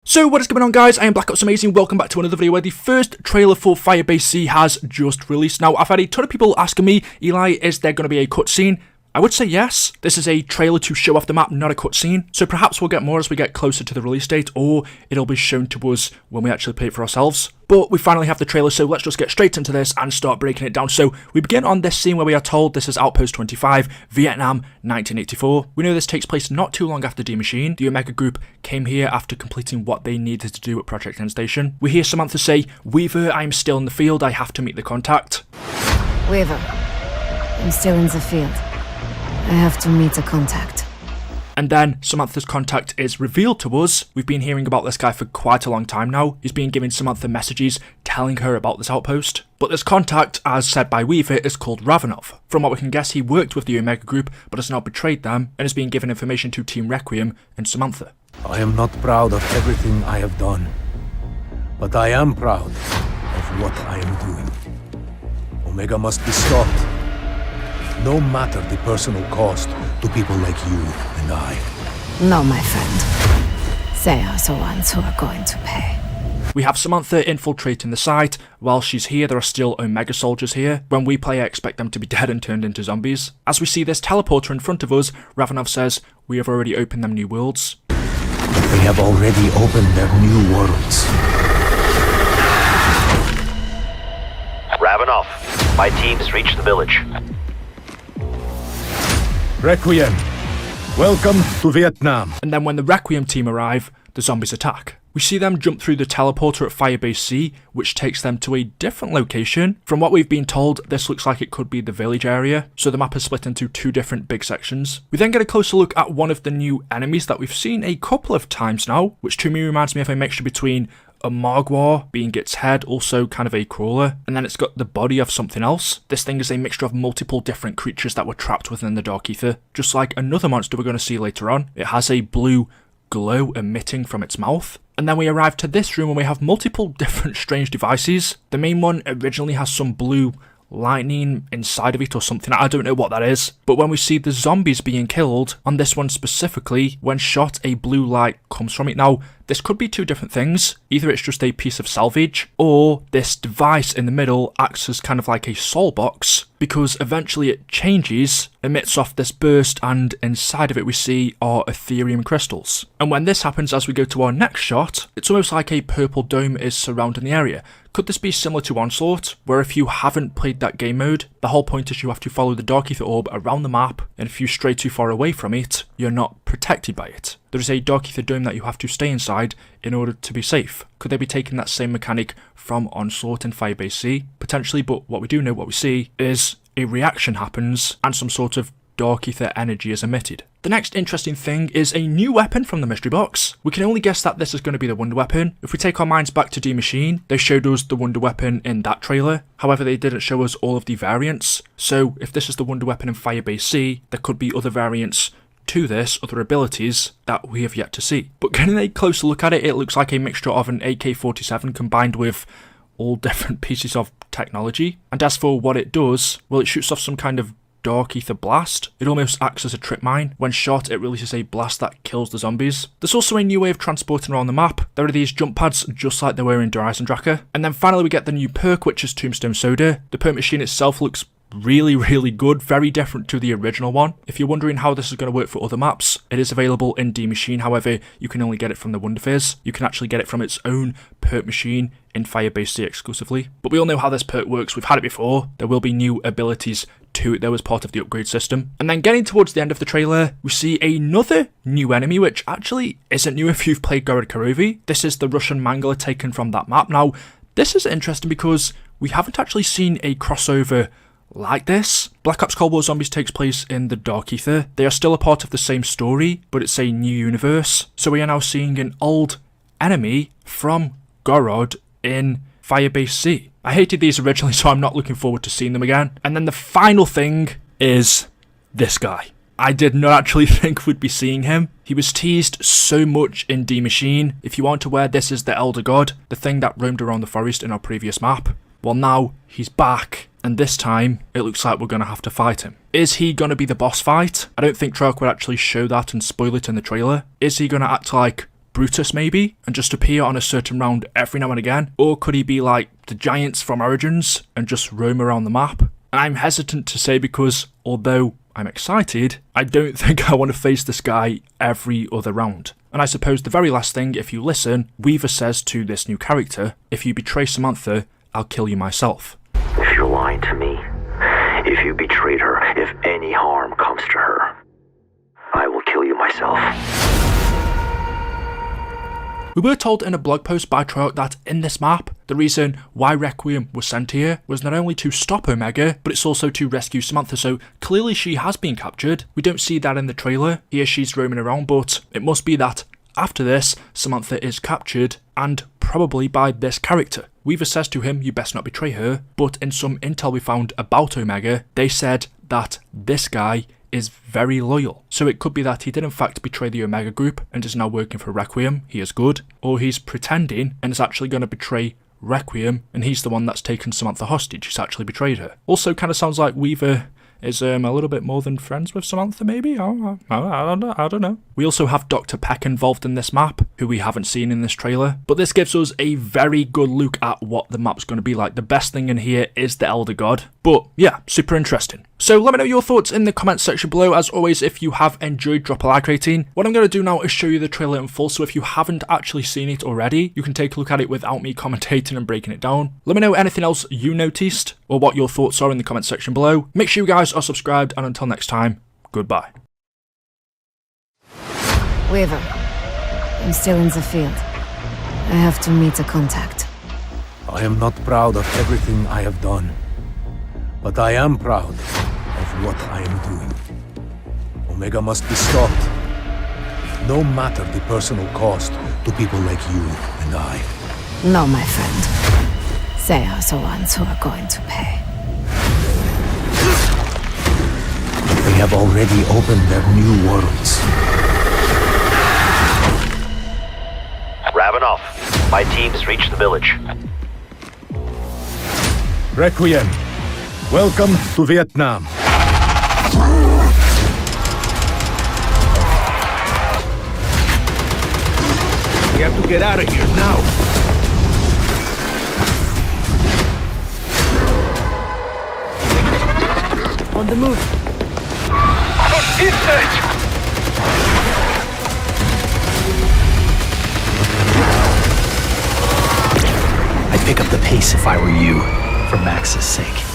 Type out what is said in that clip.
So what is going on, guys? I am Black Ops Amazing. Welcome back to another video where the first trailer for Firebase C has just released. Now, I've had a ton of people asking me, Eli, is there going to be a cutscene? I would say yes. This is a trailer to show off the map, not a cutscene. So perhaps we'll get more as we get closer to the release date, or it'll be shown to us when we actually play it for ourselves. But we finally have the trailer, so let's just get straight into this and start breaking it down. So we begin on this scene where we are told this is Outpost 25, Vietnam, 1984. We know this takes place not too long after D Machine. The Omega Group came here after completing what they needed to do at Project End Station. We hear Samantha say, "Weaver, I am still in the field. I have to meet the contact." Weaver, I'm still in the field. I have to meet a contact. And then Samantha's contact is revealed to us. We've been hearing about this guy for quite a long time now. He's been giving Samantha messages telling her about this outpost. But this contact, as said by Weaver, is called Ravenov. From what we can guess, he worked with the Omega Group but has now betrayed them and is being given information to Team Requiem and Samantha. I am not proud of everything I have done, but I am proud of what I am doing. Omega must be stopped. No matter the personal cost to people like you and I. No, my friend. They are the ones who are going to pay. We have Samantha infiltrating the site. While she's here, there are still Omega soldiers here. When we play, I expect them to be dead and turned into zombies. As we see this teleporter in front of us, Ravenov says, "We have already opened them new worlds." They have already opened their new worlds. Ravenov, my team's reached the village. Requiem, welcome to Vietnam. And then when the Requiem team arrive, the zombies attack. We see them jump through the teleporter at Firebase C, which takes them to a different location. From what we've been told, this looks like it could be the village area, so the map is split into two different big sections. We then get a closer look at one of the new enemies that we've seen a couple of times now, which to me reminds me of a mixture between a Mogwai being its head, also kind of a crawler, and then it's got the body of something else. This thing is a mixture of multiple different creatures that were trapped within the Dark Ether, just like another monster we're going to see later on. It has a blue glow emitting from its mouth. And then we arrive to this room and we have multiple different strange devices. The main one originally has some blue lightning inside of it or something, I don't know what that is. But when we see the zombies being killed, on this one specifically, when shot a blue light comes from it. Now, this could be two different things. Either it's just a piece of salvage, or this device in the middle acts as kind of like a soul box, because eventually it changes, emits off this burst, and inside of it we see are Ethereum crystals. And when this happens, as we go to our next shot, it's almost like a purple dome is surrounding the area. Could this be similar to Onslaught, where if you haven't played that game mode, the whole point is you have to follow the Dark Ether orb around the map, and if you stray too far away from it, you're not protected by it. There is a Dark Ether dome that you have to stay inside in order to be safe. Could they be taking that same mechanic from Onslaught and Firebase C? Potentially, but what we do know, what we see, is a reaction happens and some sort of Dark Ether energy is emitted. The next interesting thing is a new weapon from the mystery box. We can only guess that this is going to be the Wonder Weapon. If we take our minds back to D Machine, they showed us the Wonder Weapon in that trailer. However, they didn't show us all of the variants. So if this is the Wonder Weapon in Firebase C, there could be other variants to this, other abilities that we have yet to see. But getting a closer look at it, it looks like a mixture of an AK-47 combined with all different pieces of technology. And as for what it does, well, it shoots off some kind of Dark Ether blast. It almost acts as a trip mine. When shot, it releases a blast that kills the zombies. There's also a new way of transporting around the map. There are these jump pads just like they were in Horizon Tracker. And then finally we get the new perk, which is Tombstone Soda. The perk machine itself looks really good, very different to the original one. If you're wondering how this is going to work for other maps, it is available in D Machine. However, you can only get it from the Wonder Fizz. You can actually get it from its own perk machine in Firebase C exclusively. But we all know how this perk works. We've had it before. There will be new abilities to it though as part of the upgrade system. And then getting towards the end of the trailer, we see another new enemy, which actually isn't new if you've played Gorod Karovi. This is the Russian Mangler taken from that map. Now, this is interesting because we haven't actually seen a crossover like this. Black Ops Cold War Zombies takes place in the Dark Ether. They are still a part of the same story, but it's a new universe. So we are now seeing an old enemy from Gorod in Firebase C. I hated these originally, so I'm not looking forward to seeing them again. And then the final thing is this guy. I did not actually think we'd be seeing him. He was teased so much in D Machine. If you aren't aware, this is the Elder God, the thing that roamed around the forest in our previous map. Well, now he's back, and this time it looks like we're going to have to fight him. Is he going to be the boss fight? I don't think Treyarch would actually show that and spoil it in the trailer. Is he going to act like Brutus maybe, and just appear on a certain round every now and again? Or could he be like the Giants from Origins and just roam around the map? And I'm hesitant to say because, although I'm excited, I don't think I want to face this guy every other round. And I suppose the very last thing, if you listen, Weaver says to this new character, if you betray Samantha, I'll kill you myself. If you're lying to me, if you betrayed her, if any harm comes to her, I will kill you myself. We were told in a blog post by Treyarch that in this map, the reason why Requiem was sent here was not only to stop Omega, but it's also to rescue Samantha, so clearly she has been captured. We don't see that in the trailer. Here she's roaming around, but it must be that after this, Samantha is captured, and probably by this character. Weaver says to him, you best not betray her, but in some intel we found about Omega, they said that this guy is very loyal. So it could be that he did in fact betray the Omega group and is now working for Requiem, he is good, or he's pretending and is actually going to betray Requiem and he's the one that's taken Samantha hostage, he's actually betrayed her. Also kind of sounds like Weaver is a little bit more than friends with Samantha maybe? I don't know. We also have Dr. Peck involved in this map, who we haven't seen in this trailer, but this gives us a very good look at what the map's going to be like. The best thing in here is the Elder God, but yeah, super interesting. So let me know your thoughts in the comments section below. As always, if you have enjoyed, drop a like rating. What I'm going to do now is show you the trailer in full, so if you haven't actually seen it already, you can take a look at it without me commentating and breaking it down. Let me know anything else you noticed, or what your thoughts are in the comments section below. Make sure you guys are subscribed, and until next time, goodbye. Weaver, I'm still in the field. I have to meet a contact. I am not proud of everything I have done, but I am proud of what I am doing. Omega must be stopped, no matter the personal cost to people like you and I. No, my friend. They are the ones who are going to pay. They have already opened their new worlds. Ravenoff, my team's reached the village. Requiem, welcome to Vietnam. We have to get out of here now. On the move. I'd pick up the pace if I were you, for Max's sake.